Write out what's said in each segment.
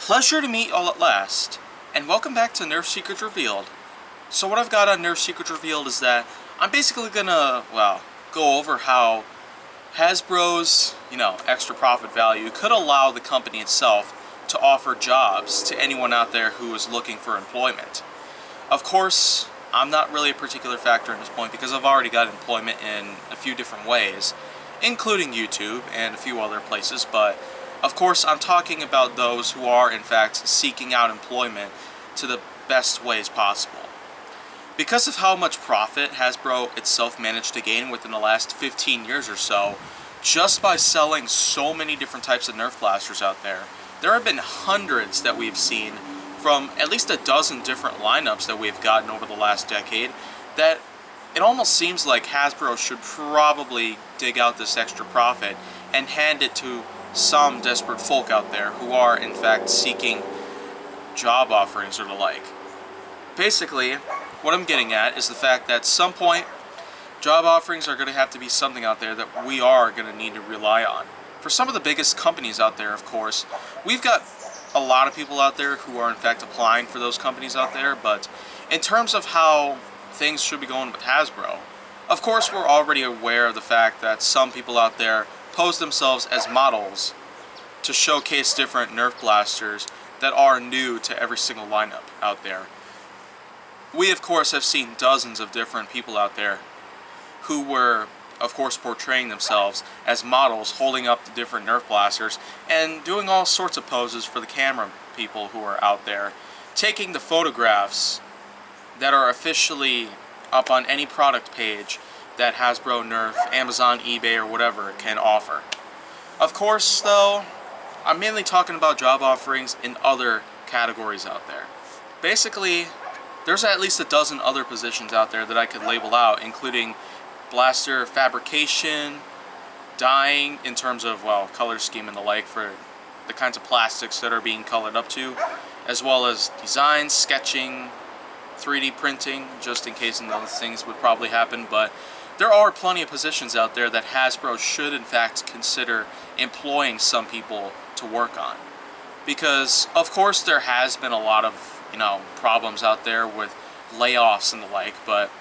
Pleasure to meet all at last, and welcome back to Nerf Secrets Revealed. So what I've got on Nerf Secrets Revealed is that I'm basically gonna, go over how Hasbro's, extra profit value could allow the company itself to offer jobs to anyone out there who is looking for employment. Of course, I'm not really a particular factor in this point because I've already got employment in a few different ways, including YouTube and a few other places, but of course I'm talking about those who are in fact seeking out employment to the best ways possible. Because of how much profit Hasbro itself managed to gain within the last 15 years or so, just by selling so many different types of Nerf blasters out there, there have been hundreds that we've seen from at least a dozen different lineups that we've gotten over the last decade, that it almost seems like Hasbro should probably dig out this extra profit and hand it to some desperate folk out there who are in fact seeking job offerings or the like. Basically, what I'm getting at is the fact that at some point job offerings are going to have to be something out there that we are going to need to rely on. For some of the biggest companies out there, of course, we've got a lot of people out there who are in fact applying for those companies out there, but in terms of how things should be going with Hasbro, of course we're already aware of the fact that some people out there pose themselves as models to showcase different Nerf blasters that are new to every single lineup out there. We of course have seen dozens of different people out there who were of course portraying themselves as models, holding up the different Nerf blasters and doing all sorts of poses for the camera people who are out there, taking the photographs that are officially up on any product page that Hasbro, Nerf, Amazon, eBay, or whatever can offer. Of course, though, I'm mainly talking about job offerings in other categories out there. Basically, there's at least a dozen other positions out there that I could label out, including blaster fabrication, dyeing in terms of, color scheme and the like for the kinds of plastics that are being colored up to, as well as design, sketching, 3D printing, just in case those things would probably happen, but there are plenty of positions out there that Hasbro should in fact consider employing some people to work on. Because of course there has been a lot of, problems out there with layoffs and the like, but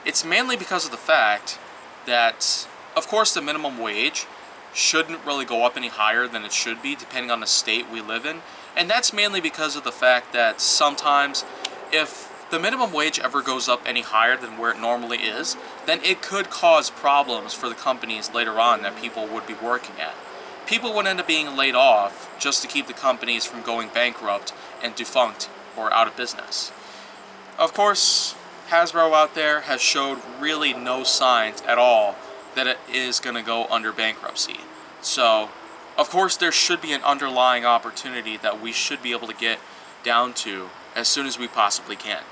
it's mainly because of the fact that, of course, the minimum wage shouldn't really go up any higher than it should be depending on the state we live in, and that's mainly because of the fact that sometimes if the minimum wage ever goes up any higher than where it normally is, then it could cause problems for the companies later on that people would be working at. People would end up being laid off just to keep the companies from going bankrupt and defunct or out of business. Of course, Hasbro out there has showed really no signs at all that it is going to go under bankruptcy. So, of course, there should be an underlying opportunity that we should be able to get down to as soon as we possibly can.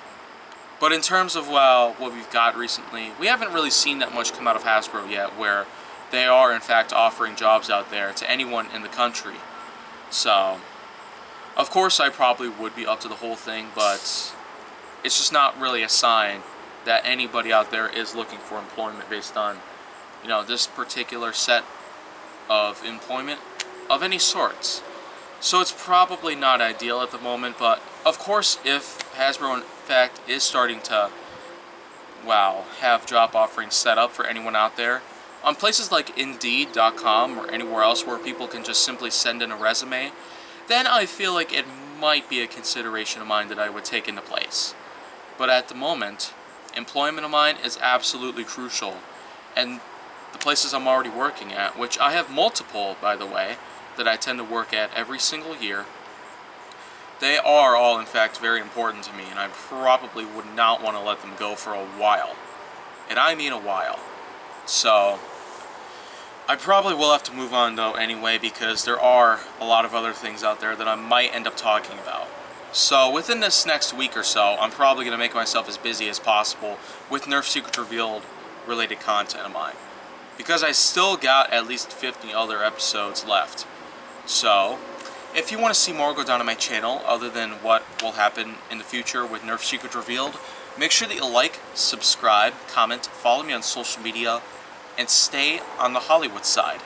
But in terms of, what we've got recently, we haven't really seen that much come out of Hasbro yet, where they are in fact offering jobs out there to anyone in the country. So, of course I probably would be up to the whole thing, but it's just not really a sign that anybody out there is looking for employment based on, this particular set of employment of any sorts. So it's probably not ideal at the moment, but of course if Hasbro in fact is starting to, have job offerings set up for anyone out there, on places like Indeed.com or anywhere else where people can just simply send in a resume, then I feel like it might be a consideration of mine that I would take into place. But at the moment, employment of mine is absolutely crucial, and the places I'm already working at, which I have multiple, by the way, that I tend to work at every single year, they are all in fact very important to me, and I probably would not want to let them go for a while. And I mean a while. So I probably will have to move on though anyway, because there are a lot of other things out there that I might end up talking about. So within this next week or so, I'm probably going to make myself as busy as possible with Nerf Secrets Revealed related content of mine, because I still got at least 50 other episodes left. So if you want to see more go down on my channel other than what will happen in the future with Nerf Secrets Revealed, make sure that you like, subscribe, comment, follow me on social media, and stay on the Hollywood side.